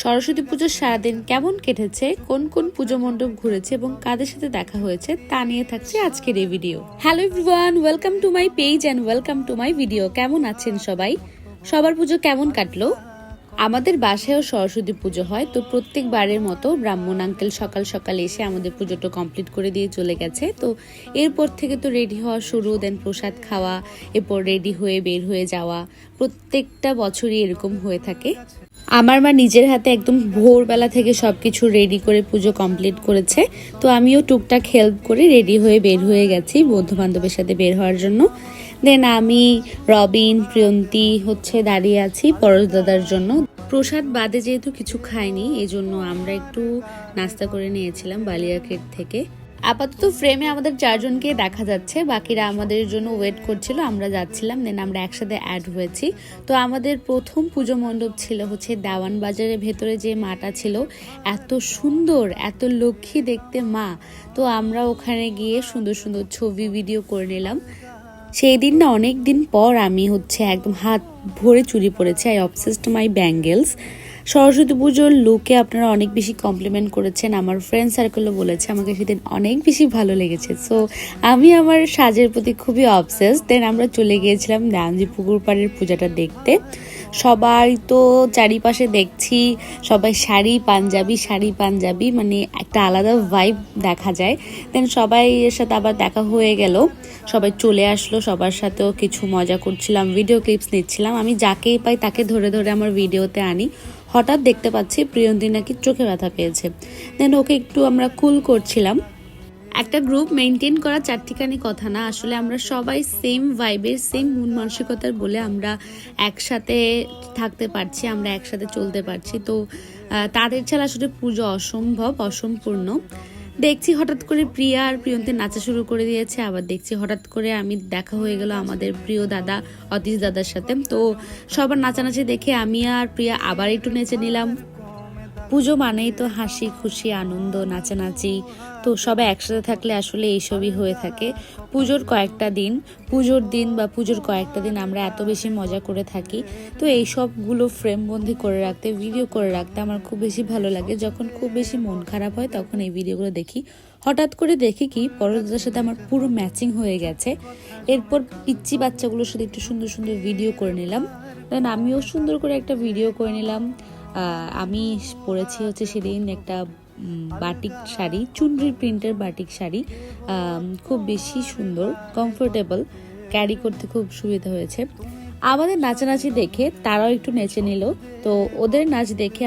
সরস্বতী পুজোর সারাদিন কেমন কেটেছে, কোন কোন পুজো মণ্ডপ ঘুরেছে এবং কাদের সাথে দেখা হয়েছে তা নিয়ে থাকছে আজকের এই video. Hello everyone, welcome to my page and welcome to my video. কেমন আছেন সবাই? সবার পুজো কেমন কাটলো? আমাদের বাসায়ও সরস্বতী পুজো হয়, তো প্রত্যেকবারের মতো ব্রাহ্মণ আঙ্কেল সকাল সকাল এসে আমাদের পুজোটা কমপ্লিট করে দিয়ে চলে গেছে। তো এরপর থেকে তো রেডি হওয়া শুরু, দেন প্রসাদ খাওয়া, এরপর রেডি হয়ে বের হয়ে যাওয়া। প্রত্যেকটা বছরই এরকম হয়ে থাকে। আমার মা নিজের হাতে একদম ভোরবেলা থেকে সবকিছু রেডি করে পুজো কমপ্লিট করেছে, তো আমিও টুকটাক হেল্প করে রেডি হয়ে বের হয়ে গেছি বন্ধু বান্ধবের সাথে বের হওয়ার জন্য। দেন আমি, রবিন, প্রিয়ন্তী দাঁড়িয়ে আছি পরশ দাদার জন্য। প্রসাদ বাদে যেহেতু কিছু খাইনি, এই জন্য আমরা একটু নাস্তা করে নিয়েছিলাম বালিয়াকেট থেকে। আপাতত ফ্রেমে আমাদের চারজনকে দেখা যাচ্ছে, বাকিরা আমাদের জন্য ওয়েট করছিল, আমরা যাচ্ছিলাম, দেন আমরা একসাথে অ্যাড হয়েছি। তো আমাদের প্রথম পুজো মণ্ডপ ছিল দেওয়ান বাজারের ভেতরে যে মাটা ছিল, এত সুন্দর, এত লক্ষ্মী দেখতে মা। তো আমরা ওখানে গিয়ে সুন্দর সুন্দর ছবি ভিডিও করে নিলাম। সেই দিন না, অনেক দিন পর আমি একদম হাত ভরে চুরি পরেছি। I obsessed my bangles. Saraswati পুজোর লুকে আপনারা অনেক বেশি কমপ্লিমেন্ট করেছেন, আমার ফ্রেন্ড সার্কেলও বলেছে আমাকে সেদিন অনেক বেশি ভালো লেগেছে। সো আমি আমার সাজের প্রতি খুবই অবসেস। দেন আমরা চলে গিয়েছিলাম দামজি পুকুর পাড়ের পূজাটা দেখতে। সবাই তো চারিপাশে দেখছি, সবাই শাড়ি পাঞ্জাবি, মানে একটা আলাদা ভাইব দেখা যায়। দেন সবাই এর সাথে আবার দেখা হয়ে গেল, সবাই চলে আসলো, সবার সাথেও কিছু মজা করছিলাম, ভিডিও ক্লিপস নিচ্ছিলাম। আমি যাকেই পাই তাকে ধরে ধরে আমার ভিডিওতে আনি। হঠাৎ দেখতে পাচ্ছি প্রিয়ন্তী নাকি চোখে ব্যথা পেয়েছে, দেন ওকে একটু আমরা কুল করছিলাম। একটা গ্রুপ মেনটেন করা চারটিখানি কথা না, আসলে আমরা সবাই সেম ভাইবের, সেম মন মানসিকতার বলে আমরা একসাথে থাকতে পারছি, আমরা একসাথে চলতে পারছি। তো তাদের ছাড়া আসলে পুজো অসম্পূর্ণ। দেখছি হঠাৎ করে প্রিয়া আর প্রিয়ন্তী নাচা শুরু করে দিয়েছে, আবার দেখছি হঠাৎ করে আমি দেখা হয়ে গেল আমাদের প্রিয় দাদা অতীশ দাদার সাথে। তো সবার নাচানাচি দেখে আমি আর প্রিয়া আবার একটু নেচে নিলাম। পুজো মানেই তো হাসি খুশি আনন্দ নাচানাচি, তো সবাই একসাথে থাকলে আসলে এইসবই হয়ে থাকে। পুজোর কয়েকটা দিন আমরা এত বেশি মজা করে থাকি। তো এই সবগুলো ফ্রেমবন্দি করে রাখতে, ভিডিও করে রাখতে আমার খুব বেশি ভালো লাগে। যখন খুব বেশি মন খারাপ হয় তখন এই ভিডিওগুলো দেখি। হঠাৎ করে দেখি কি পরদার সাথে আমার পুরো ম্যাচিং হয়ে গেছে। এরপর পিচ্চি বাচ্চাগুলোর সাথে একটু সুন্দর সুন্দর ভিডিও করে নিলাম। দেন আমিও সুন্দর করে একটা ভিডিও করে নিলাম। আমি পরেছি সেদিন একটা বাটিক শাড়ি, চুনরি প্রিন্টের বাটিক শাড়ি, খুব বেশি সুন্দর, কমফোর্টেবল, ক্যারি করতে খুব সুবিধা হয়েছে। আমাদের নাচানাচি দেখে তারাও একটু নেচে নিল, তো ওদের নাচ দেখে